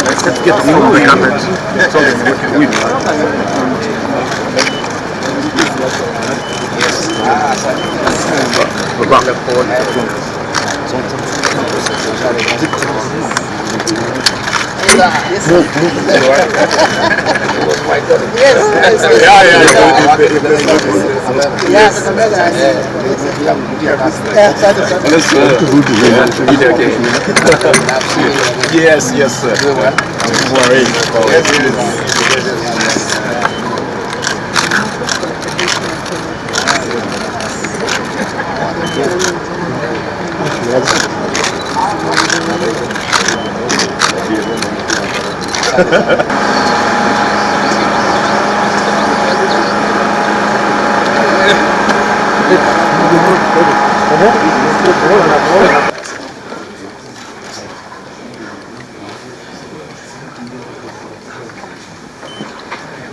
Let's get the comment. Yes, yes, sir.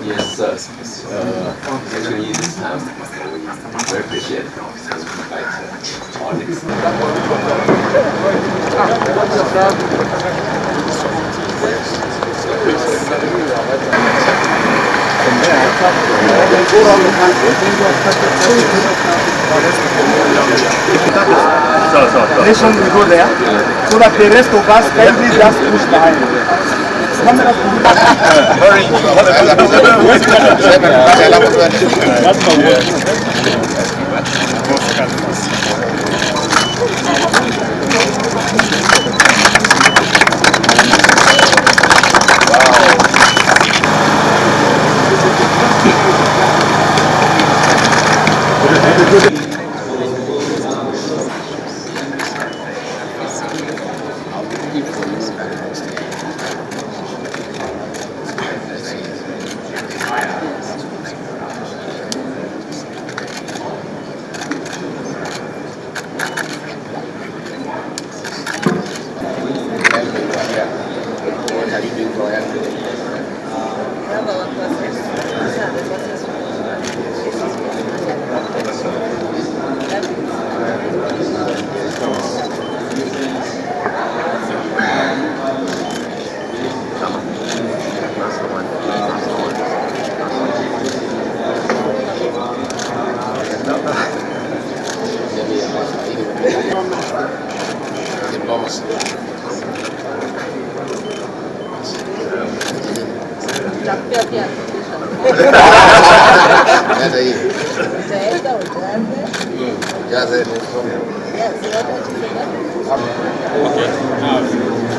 Yes, sir. Actually, this time, we very appreciate it. Nation will go there, so that the rest of us kindly just push behind.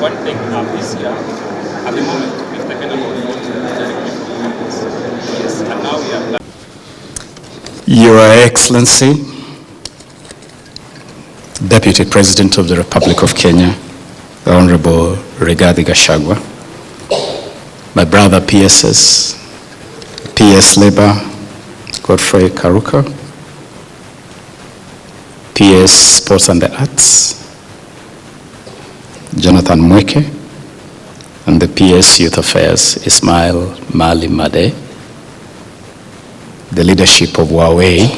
One thing this year, at the moment, we've taken a lot of yes, and now we are. Your Excellency, Deputy President of the Republic of Kenya, the Honorable Rigathi Gachagua, my brother PSS, PS Labour, Godfrey Karuka, PS Sports and the Arts, Jonathan Mweke, and the PS Youth Affairs, Ismail Mali Made, the leadership of Huawei,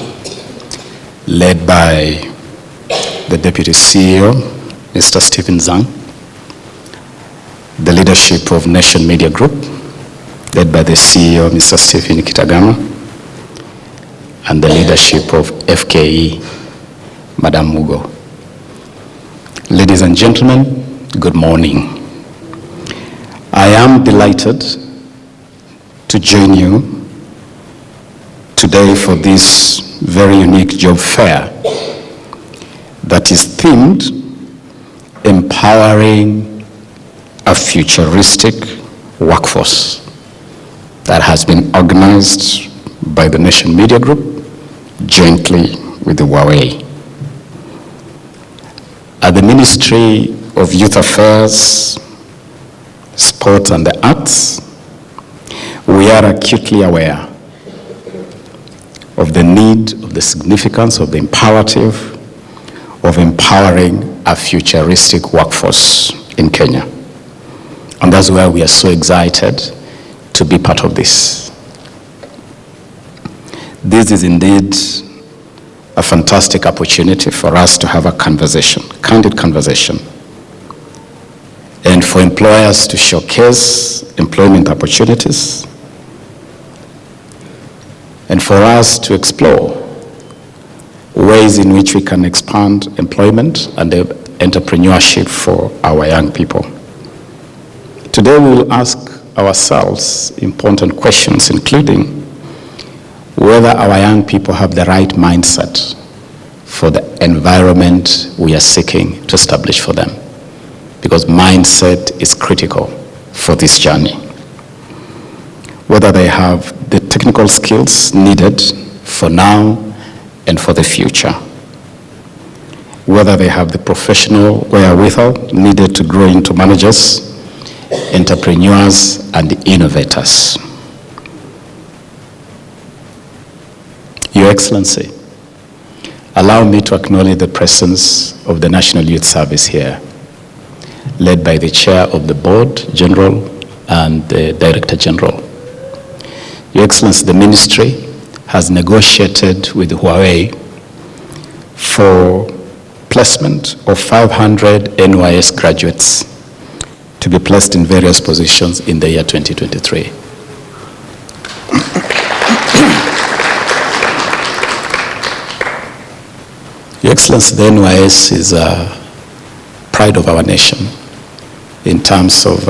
led by the Deputy CEO, Mr. Stephen Zhang, the leadership of Nation Media Group, led by the CEO, Mr. Stephen Kitagama, and the leadership of FKE, Madam Mugo. Ladies and gentlemen, good morning. I am delighted to join you today for this very unique job fair that is themed Empowering a Futuristic Workforce, that has been organized by the Nation Media Group jointly with the Huawei. At the Ministry of Youth Affairs, Sport and the Arts, we are acutely aware of the need, of the significance, of the imperative of empowering a futuristic workforce in Kenya. And that's why we are so excited to be part of this. This is indeed a fantastic opportunity for us to have a conversation, candid conversation, and for employers to showcase employment opportunities, and for us to explore ways in which we can expand employment and entrepreneurship for our young people. Today we will ask ourselves important questions, including whether our young people have the right mindset for the environment we are seeking to establish for them, because mindset is critical for this journey. Whether they have the technical skills needed for now and for the future. Whether they have the professional wherewithal needed to grow into managers, entrepreneurs, and innovators. Your Excellency, allow me to acknowledge the presence of the National Youth Service here, led by the Chair of the Board General and the Director General. Your Excellency, the Ministry has negotiated with Huawei for placement of 500 NYS graduates to be placed in various positions in the year 2023. Your Excellency, the NYS is a pride of our nation in terms of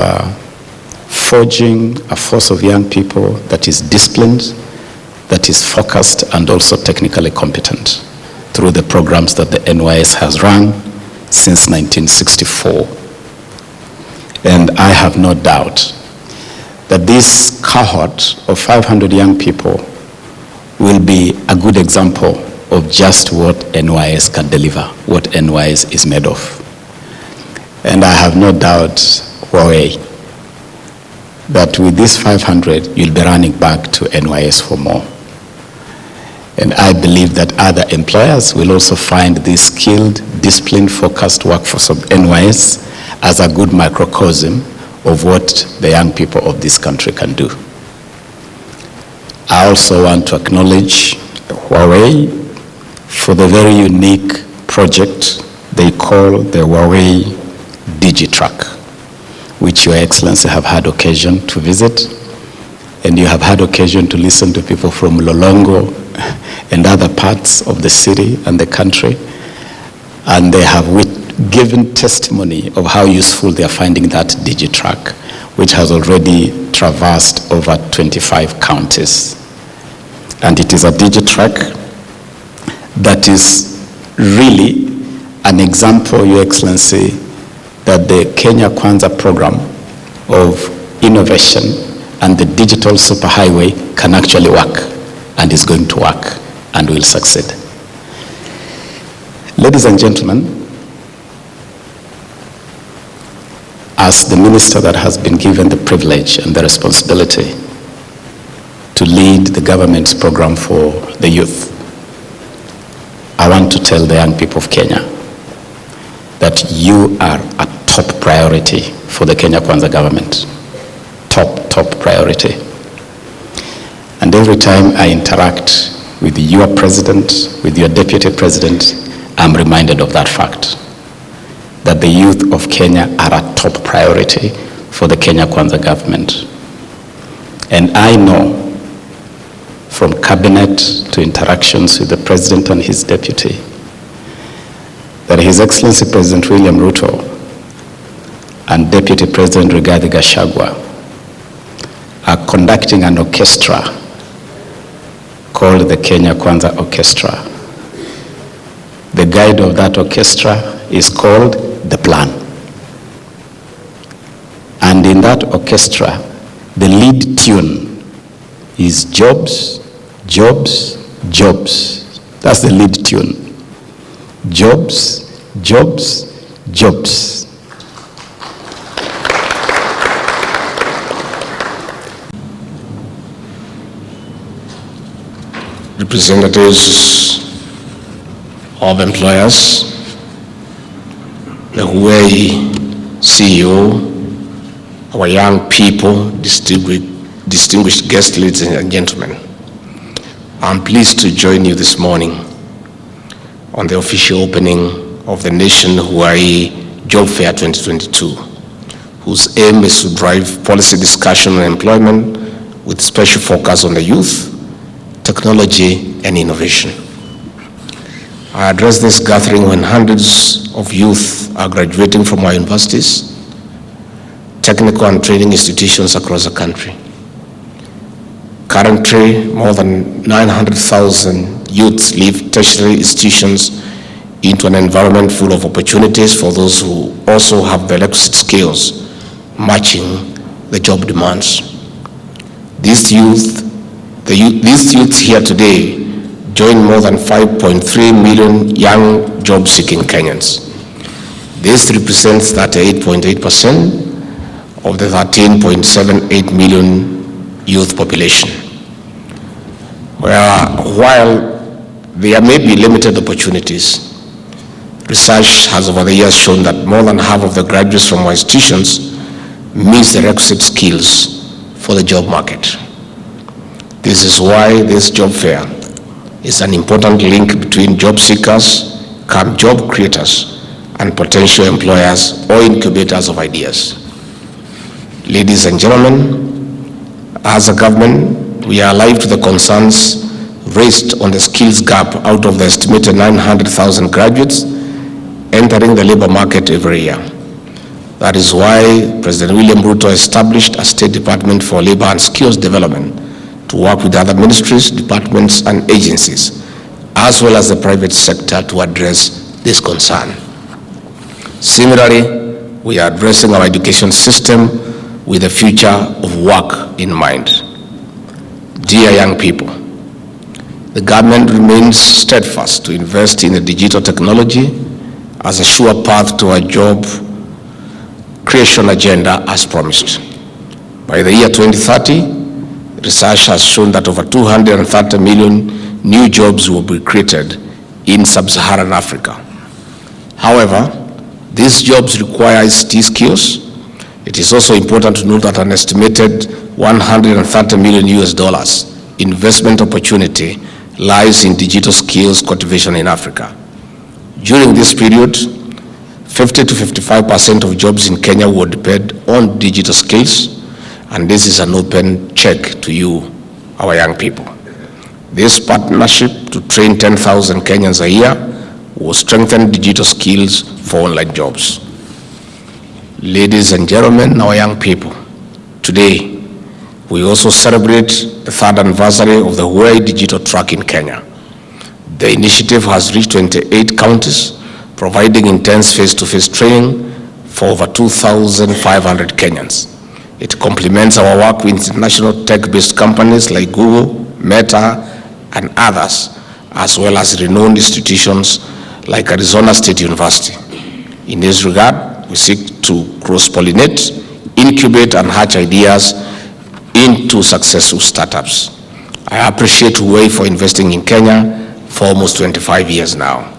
forging a force of young people that is disciplined, that is focused, and also technically competent through the programs that the NYS has run since 1964. And I have no doubt that this cohort of 500 young people will be a good example of just what NYS can deliver, what NYS is made of. And I have no doubt, Huawei, that with this 500, you'll be running back to NYS for more. And I believe that other employers will also find this skilled, disciplined, focused workforce of NYS as a good microcosm of what the young people of this country can do. I also want to acknowledge Huawei for the very unique project they call the Huawei DigiTruck, which Your Excellency have had occasion to visit, and you have had occasion to listen to people from Lolongo and other parts of the city and the country, and they have given testimony of how useful they are finding that DigiTruck, which has already traversed over 25 counties. And it is a DigiTruck that is really an example, Your Excellency, that the Kenya Kwanza program of innovation and the digital superhighway can actually work, and is going to work and will succeed. Ladies and gentlemen, as the minister that has been given the privilege and the responsibility to lead the government's program for the youth, I want to tell the young people of Kenya that you are a top priority for the Kenya Kwanza government. Top priority. And every time I interact with your president, with your deputy president, I'm reminded of that fact, that the youth of Kenya are a top priority for the Kenya Kwanza government. And I know from cabinet to interactions with the president and his deputy that His Excellency President William Ruto and Deputy President Rigathi Gachagua are conducting an orchestra called the Kenya Kwanza Orchestra. The guide of that orchestra is called The Plan. And in that orchestra, the lead tune is Jobs, Jobs, Jobs. That's the lead tune. Jobs, Jobs, Jobs. Representatives of employers, the Huawei CEO, our young people, distinguished guests, ladies and gentlemen. I'm pleased to join you this morning on the official opening of the Nation Hawaii Job Fair 2022, whose aim is to drive policy discussion on employment with special focus on the youth, technology, and innovation. I address this gathering when hundreds of youth are graduating from our universities, technical and training institutions across the country. Currently, more than 900,000 youths leave tertiary institutions into an environment full of opportunities for those who also have the requisite skills matching the job demands. These youths here today join more than 5.3 million young job-seeking Kenyans. This represents 38.8% of the 13.78 million youth population. While there may be limited opportunities, research has over the years shown that more than half of the graduates from our institutions meets the requisite skills for the job market. This is why this job fair is an important link between job seekers, current job creators, and potential employers or incubators of ideas. Ladies and gentlemen, as a government, we are alive to the concerns raised on the skills gap out of the estimated 900,000 graduates entering the labor market every year. That is why President William Ruto established a State Department for Labor and Skills Development to work with other ministries, departments, and agencies, as well as the private sector to address this concern. Similarly, we are addressing our education system with the future of work in mind. Dear young people, the government remains steadfast to invest in the digital technology as a sure path to a job creation agenda as promised. By the year 2030, research has shown that over 230 million new jobs will be created in sub-Saharan Africa. However, these jobs require ICT skills. It is also important to note that an estimated $130 million investment opportunity lies in digital skills cultivation in Africa. During this period, 50 to 55% of jobs in Kenya will depend on digital skills, and this is an open check to you, our young people. This partnership to train 10,000 Kenyans a year will strengthen digital skills for online jobs. Ladies and gentlemen, our young people, today we also celebrate the 3rd anniversary of the Hawaii Digital Track in Kenya. The initiative has reached 28 counties, providing intense face-to-face training for over 2,500 Kenyans. It complements our work with international tech-based companies like Google, Meta, and others, as well as renowned institutions like Arizona State University. In this regard, we seek to cross-pollinate, incubate, and hatch ideas into successful startups. I appreciate Hawaii for investing in Kenya for almost 25 years now.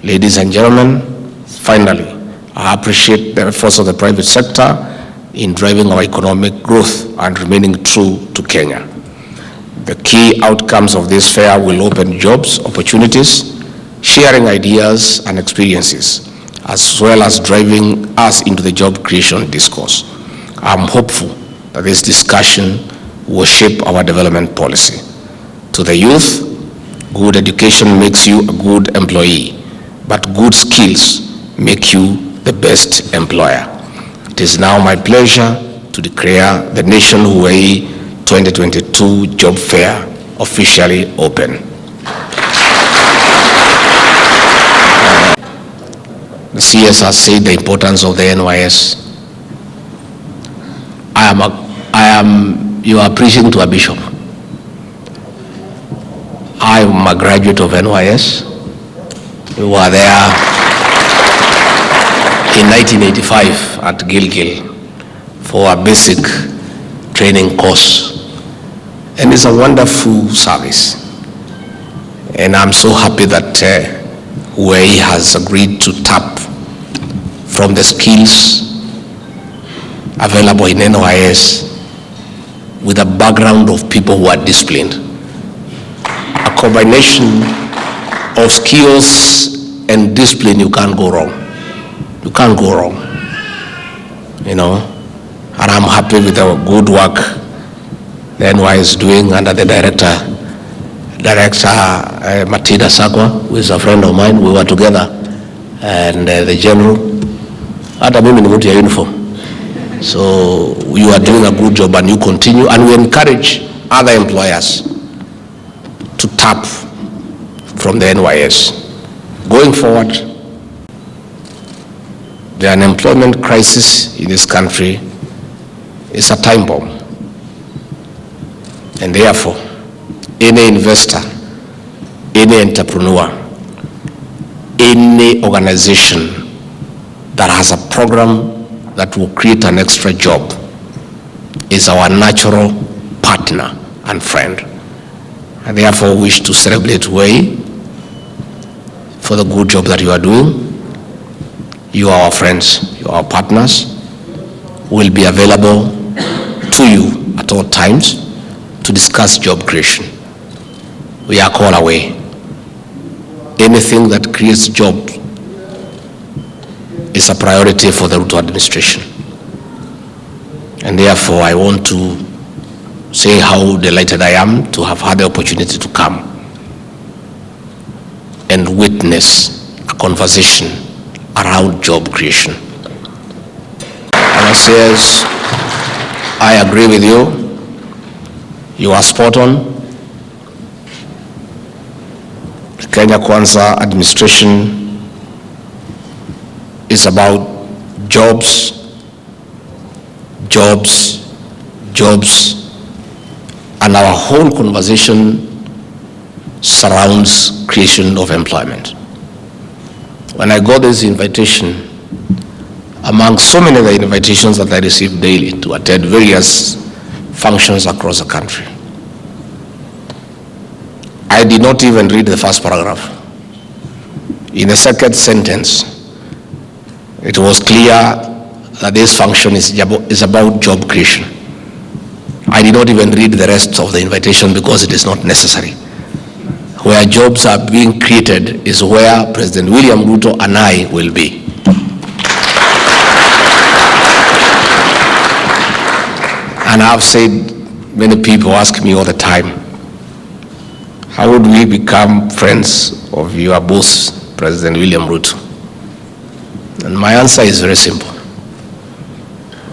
Ladies and gentlemen, finally, I appreciate the efforts of the private sector in driving our economic growth and remaining true to Kenya. The key outcomes of this fair will open jobs, opportunities, sharing ideas and experiences, as well as driving us into the job creation discourse. I'm hopeful that this discussion will shape our development policy. To the youth, good education makes you a good employee, but good skills make you the best employer. It is now my pleasure to declare the Nation Hawaii 2022 Job Fair officially open. The CS has said the importance of the NYS. You are preaching to a bishop. I am a graduate of NYS. We were there in 1985 at Gilgil for a basic training course. And it's a wonderful service. And I'm so happy that Hawaii has agreed to tap from the skills available in NYS with a background of people who are disciplined. A combination of skills and discipline, you can't go wrong. You can't go wrong. You know, and I'm happy with the good work the NY is doing under the Director Matina Sakwa, who is a friend of mine. We were together, and the General. Hata mimi ni mtu ya uniform. So you are doing a good job, and you continue, and we encourage other employers to tap from the NYS. Going forward, the unemployment crisis in this country is a time bomb. And therefore, any investor, any entrepreneur, any organization that has a program that will create an extra job is our natural partner and friend. And therefore wish to celebrate way for the good job that you are doing. You are our friends, you are our partners. We'll be available to you at all times to discuss job creation. We are called away. Anything that creates jobs is a priority for the Ruto administration. And therefore, I want to say how delighted I am to have had the opportunity to come and witness a conversation around job creation. And I says, I agree with you. You are spot on. The Kenya Kwanza administration is about jobs, jobs, jobs, and our whole conversation surrounds creation of employment. When I got this invitation, among so many of the invitations that I receive daily to attend various functions across the country, I did not even read the first paragraph. In the second sentence, it was clear that this function is about job creation. I did not even read the rest of the invitation because it is not necessary. Where jobs are being created is where President William Ruto and I will be. And I've said, many people ask me all the time, how would we become friends of your boss, President William Ruto? And my answer is very simple.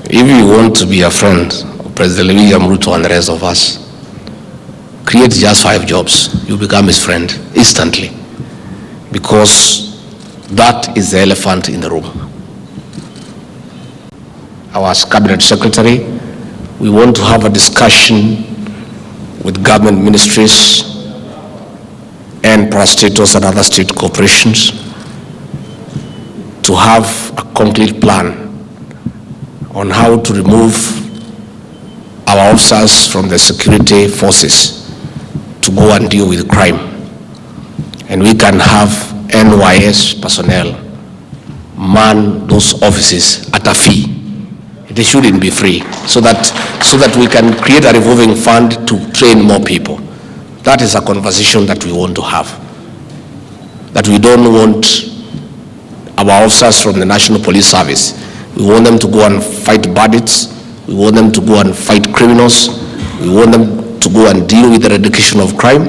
If you want to be a friend of President William Ruto and the rest of us, create just 5 jobs. You become his friend instantly. Because that is the elephant in the room. Our cabinet secretary, we want to have a discussion with government ministries and parastatals and other state corporations to have a concrete plan on how to remove our officers from the security forces to go and deal with crime. And we can have NYS personnel man those offices at a fee. They shouldn't be free, so that we can create a revolving fund to train more people. That is a conversation that we want to have. That we don't want our officers from the National Police Service. We want them to go and fight bandits. We want them to go and fight criminals. We want them to go and deal with the eradication of crime.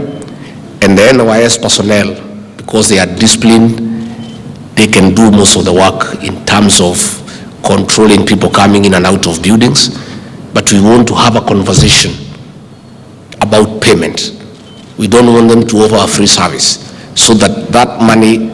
And the NYS personnel, because they are disciplined, they can do most of the work in terms of controlling people coming in and out of buildings. But we want to have a conversation about payment. We don't want them to offer a free service, so that that money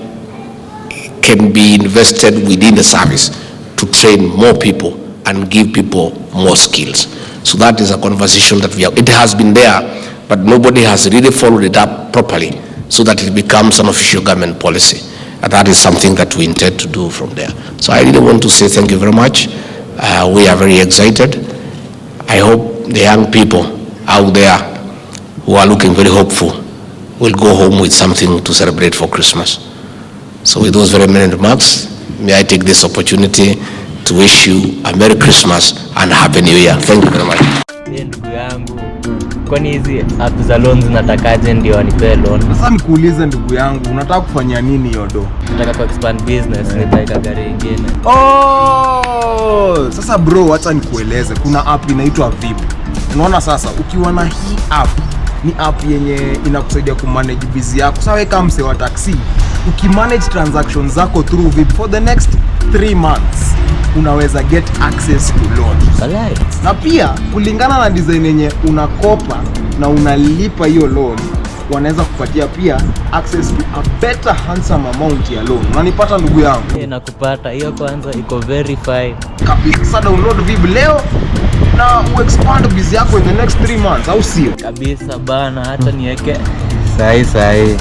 can be invested within the service to train more people and give people more skills. So that is a conversation that we have. It has been there, but nobody has really followed it up properly so that it becomes an official government policy. And that is something that we intend to do from there. So I really want to say thank you very much. We are very excited. I hope the young people out there who are looking very hopeful will go home with something to celebrate for Christmas. So with those very many remarks, may I take this opportunity to wish you a Merry Christmas and Happy New Year. Thank you very much. Ndugu yangu kwani hizi app za loans natakaje ndio anipe loan? Sasa nikuulize ndugu yangu, unataka kufanya nini yodo? Nataka ku expand business, nitaweka gari nyingine. Oh, sasa bro, acha nikueleze. Kuna app inaitwa VIP. Unaona sasa, ukiwa na hii app, ni app yenye inakusaidia kumanage busy yako. Sasa wewe kama mse wa taxi, ukimanage transactions zako through VIP for the next 3 months, unaweza get access to loan. Salai. Na pia kulingana na design yenye unakopa na unalipa hiyo loan, wanaweza kupatia pia access to a better handsome amount ya loan. Unanipata ndugu yangu? Nakupata. Hiyo kwanza iko verified. Kabisa, download VIP leo na expand business yako in the next 3 months, au sio? Kabisa bana, hata niweke sahi.